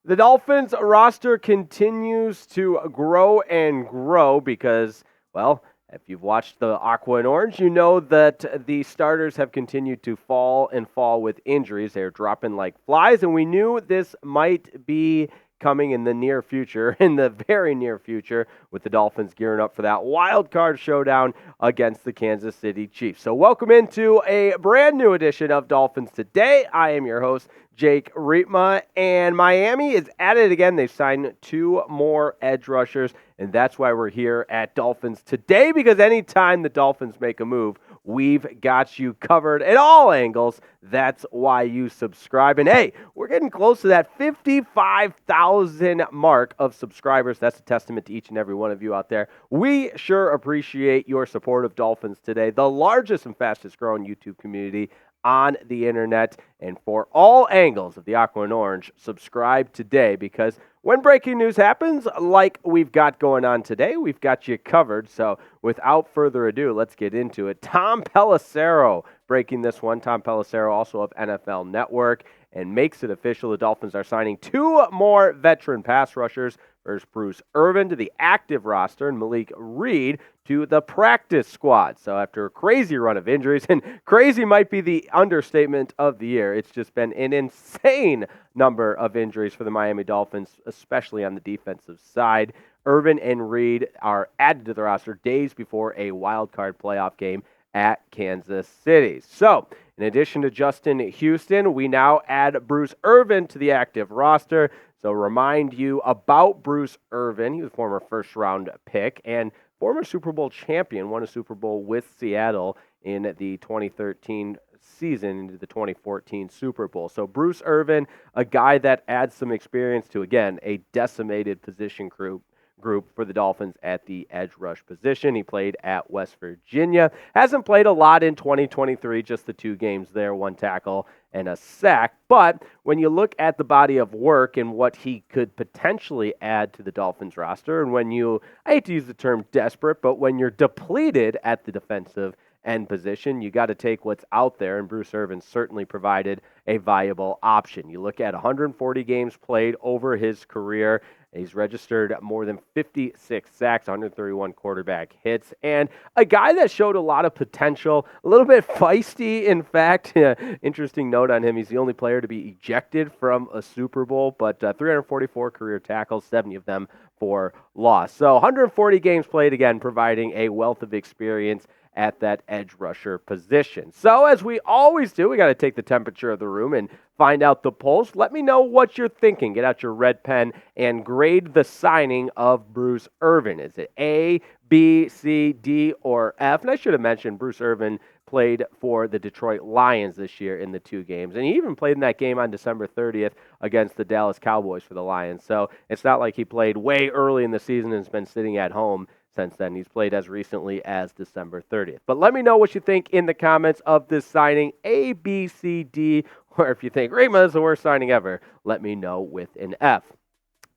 The Dolphins roster continues to grow and grow because, well, if you've watched the Aqua and Orange, you know that the starters have continued to fall with injuries. They're dropping like flies, and we knew this might be coming in the near future, in the very near future, with the Dolphins gearing up for that wild card showdown against the Kansas City Chiefs. So welcome into a brand new edition of Dolphins Today. I am your host, Jake Riepma, and Miami is at it again. They've signed 2 more edge rushers, and that's why we're here at Dolphins Today, because anytime the Dolphins make a move, we've got you covered at all angles. That's why you subscribe. And hey, we're getting close to that 55,000 mark of subscribers. That's a testament to each and every one of you out there. We sure appreciate your support of Dolphins Today, the largest and fastest growing YouTube community on the internet. And for all angles of the Aqua and Orange, subscribe today, because when breaking news happens, like we've got going on today, we've got you covered. So without further ado, let's get into it. Tom Pelissero breaking this one. Tom Pelissero, also of NFL Network, and makes it official. The Dolphins are signing 2 more veteran pass rushers. First, Bruce Irvin to the active roster, and Malik Reed to the practice squad. So after a crazy run of injuries, and crazy might be the understatement of the year, it's just been an insane number of injuries for the Miami Dolphins, especially on the defensive side. Irvin and Reed are added to the roster days before a wild card playoff game at Kansas City. So, in addition to Justin Houston, we now add Bruce Irvin to the active roster. So, remind you about Bruce Irvin. He was a former first-round pick and former Super Bowl champion, won a Super Bowl with Seattle in the 2013 season into the 2014 Super Bowl. So, Bruce Irvin, a guy that adds some experience to, again, a decimated position group for the Dolphins at the edge rush position. He played at West Virginia. Hasn't played a lot in 2023, just the 2 games there, 1 tackle and a sack. But when you look at the body of work and what he could potentially add to the Dolphins roster, and when you, I hate to use the term desperate, but when you're depleted at the defensive end position, you got to take what's out there, and Bruce Irvin certainly provided a viable option. You look at 140 games played over his career. He's registered more than 56 sacks, 131 quarterback hits, and a guy that showed a lot of potential, a little bit feisty, in fact. Interesting note on him, he's the only player to be ejected from a Super Bowl, but 344 career tackles, 70 of them for loss. So 140 games played, again, providing a wealth of experience at that edge rusher position. So as we always do, we got to take the temperature of the room and find out the pulse. Let me know what you're thinking. Get out your red pen and grade the signing of Bruce Irvin. Is it A, B, C, D, or F? And I should have mentioned Bruce Irvin played for the Detroit Lions this year in the 2 games. And he even played in that game on December 30th against the Dallas Cowboys for the Lions. So it's not like he played way early in the season and has been sitting at home since then. He's played as recently as December 30th. But let me know what you think in the comments of this signing, A, B, C, D, or if you think Riepma is the worst signing ever, let me know with an F.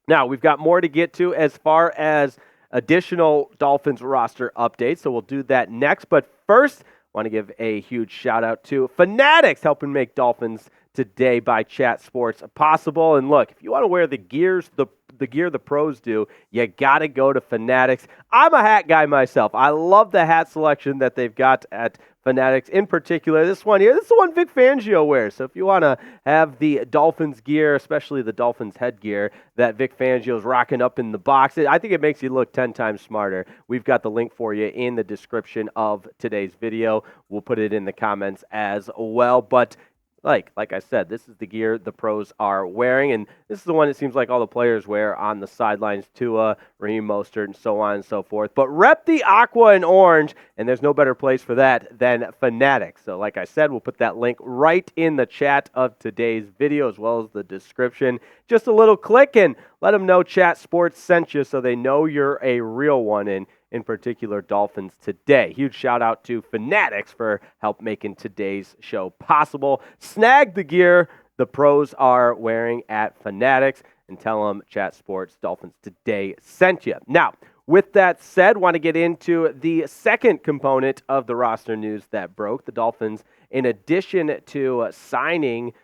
Now, we've got more to get to as far as additional Dolphins roster updates, so we'll do that next. But first, I want to give a huge shout out to Fanatics, helping make Dolphins Today by Chat Sports possible. And look, if you want to wear the gear the pros do, you got to go to Fanatics. I'm a hat guy myself. I love the hat selection that they've got at Fanatics. In particular, this one here, this is the one Vic Fangio wears. So if you want to have the Dolphins gear, especially the Dolphins headgear that Vic Fangio's rocking up in the box, I think it makes you look 10 times smarter. We've got the link for you in the description of today's video. We'll put it in the comments as well. But like I said, this is the gear the pros are wearing, and this is the one it seems like all the players wear on the sidelines, Tua, Raheem Mostert, and so on and so forth. But rep the Aqua and Orange, and there's no better place for that than Fanatics. So like I said, we'll put that link right in the chat of today's video as well as the description. Just a little click and let them know Chat Sports sent you so they know you're a real one, and in particular, Dolphins Today. Huge shout out to Fanatics for help making today's show possible. Snag the gear the pros are wearing at Fanatics and tell them Chat Sports Dolphins Today sent you. Now, with that said, want to get into the second component of the roster news that broke. The Dolphins, in addition to signing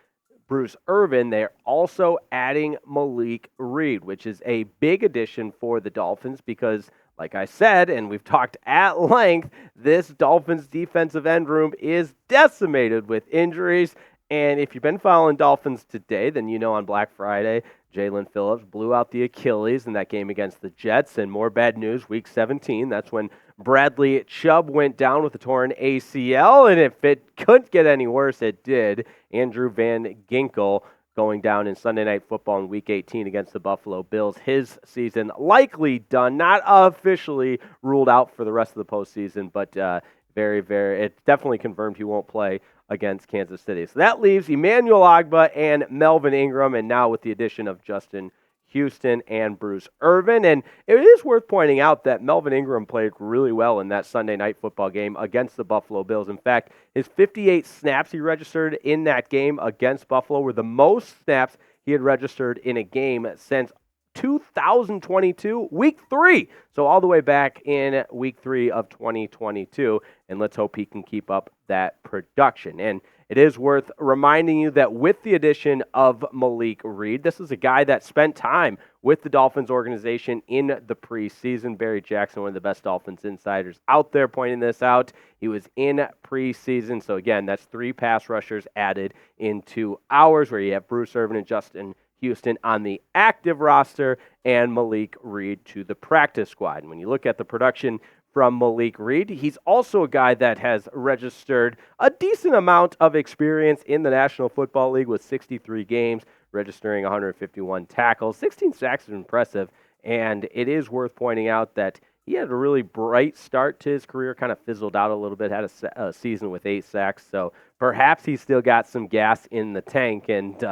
Bruce Irvin, they're also adding Malik Reed, which is a big addition for the Dolphins because, like I said, and we've talked at length, this Dolphins defensive end room is decimated with injuries. And if you've been following Dolphins Today, then you know on Black Friday, Jaelan Phillips blew out the Achilles in that game against the Jets. And more bad news, Week 17, that's when Bradley Chubb went down with a torn ACL. And if it couldn't get any worse, it did. Andrew Van Ginkel going down in Sunday Night Football in Week 18 against the Buffalo Bills. His season likely done, not officially ruled out for the rest of the postseason, but it definitely confirmed he won't play against Kansas City. So that leaves Emmanuel Ogbah and Melvin Ingram, and now with the addition of Justin Houston and Bruce Irvin. And it is worth pointing out that Melvin Ingram played really well in that Sunday Night Football game against the Buffalo Bills. In fact, his 58 snaps he registered in that game against Buffalo were the most snaps he had registered in a game since 2022, Week 3. So all the way back in Week 3 of 2022. And let's hope he can keep up that production. And it is worth reminding you that with the addition of Malik Reed, this is a guy that spent time with the Dolphins organization in the preseason. Barry Jackson, one of the best Dolphins insiders out there, pointing this out. He was in preseason. So again, that's 3 pass rushers added in 2 hours, where you have Bruce Irvin and Justin Houston on the active roster and Malik Reed to the practice squad. And when you look at the production from Malik Reed, he's also a guy that has registered a decent amount of experience in the National Football League with 63 games, registering 151 tackles. 16 sacks is impressive, and it is worth pointing out that he had a really bright start to his career, kind of fizzled out a little bit, had a season with 8 sacks, so perhaps he's still got some gas in the tank. And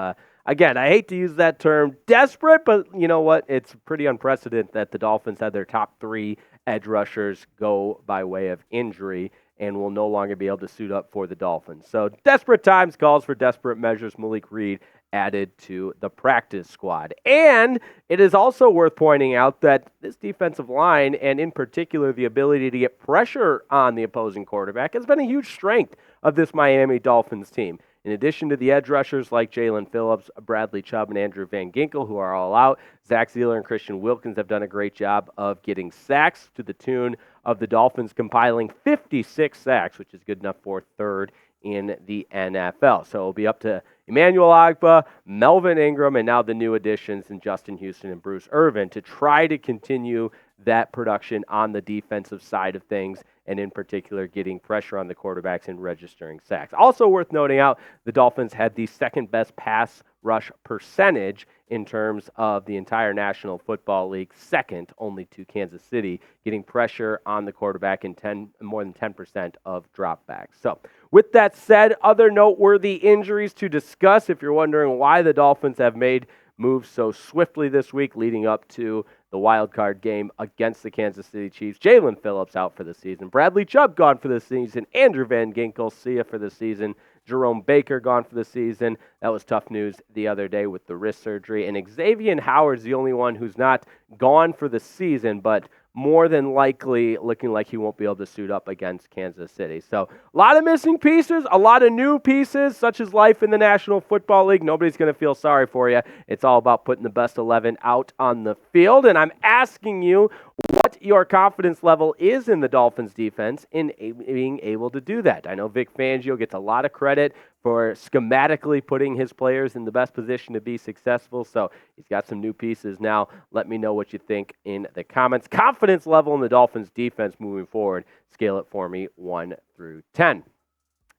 again, I hate to use that term desperate, but you know what? It's pretty unprecedented that the Dolphins had their top 3 edge rushers go by way of injury and will no longer be able to suit up for the Dolphins. So desperate times calls for desperate measures. Malik Reed added to the practice squad. And it is also worth pointing out that this defensive line, and in particular the ability to get pressure on the opposing quarterback, has been a huge strength of this Miami Dolphins team. In addition to the edge rushers like Jaelan Phillips, Bradley Chubb, and Andrew Van Ginkel, who are all out, Zach Zeeler and Christian Wilkins have done a great job of getting sacks, to the tune of the Dolphins compiling 56 sacks, which is good enough for 3rd in the NFL. So it'll be up to Emmanuel Ogbah, Melvin Ingram, and now the new additions in Justin Houston and Bruce Irvin to try to continue that production on the defensive side of things, and in particular getting pressure on the quarterbacks and registering sacks. Also worth noting out, the Dolphins had the second best pass rush percentage in terms of the entire National Football League, second only to Kansas City, getting pressure on the quarterback in more than 10% of dropbacks. So with that said, other noteworthy injuries to discuss if you're wondering why the Dolphins have made moves so swiftly this week leading up to the wild card game against the Kansas City Chiefs. Jaelan Phillips out for the season. Bradley Chubb gone for the season. Andrew Van Ginkel, see ya for the season. Jerome Baker gone for the season. That was tough news the other day with the wrist surgery. And Xavier Howard's the only one who's not gone for the season, but more than likely looking like he won't be able to suit up against Kansas City. So a lot of missing pieces, a lot of new pieces, such as life in the National Football League. Nobody's going to feel sorry for you. It's all about putting the best 11 out on the field. And I'm asking you what your confidence level is in the Dolphins defense in being able to do that. I know Vic Fangio gets a lot of credit for schematically putting his players in the best position to be successful. So he's got some new pieces now. Let me know what you think in the comments. Confidence level in the Dolphins defense moving forward. Scale it for me 1 through 10.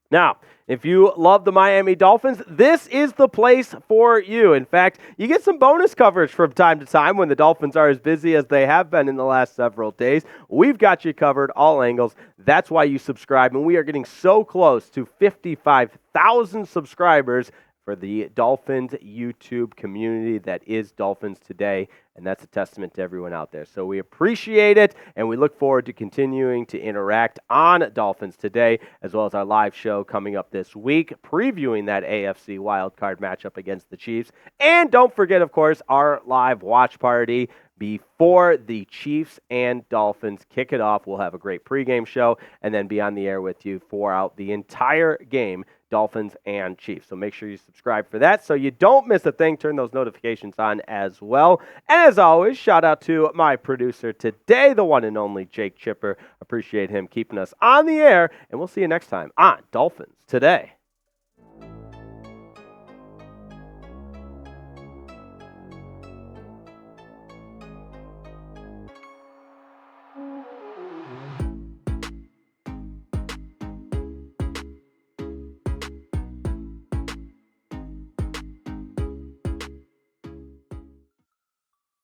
Now, if you love the Miami Dolphins, this is the place for you. In fact, you get some bonus coverage from time to time when the Dolphins are as busy as they have been in the last several days. We've got you covered all angles. That's why you subscribe, and we are getting so close to 55,000 subscribers for the Dolphins YouTube community that is Dolphins Today, and that's a testament to everyone out there. So we appreciate it, and we look forward to continuing to interact on Dolphins Today, as well as our live show coming up this week, previewing that AFC Wild Card matchup against the Chiefs. And don't forget, of course, our live watch party before the Chiefs and Dolphins kick it off. We'll have a great pregame show and then be on the air with you for out the entire game Dolphins and Chiefs. So make sure you subscribe for that so you don't miss a thing. Turn those notifications on as well. And as always, shout out to my producer today, the one and only Jake Chipper. Appreciate him keeping us on the air, and we'll see you next time on Dolphins Today.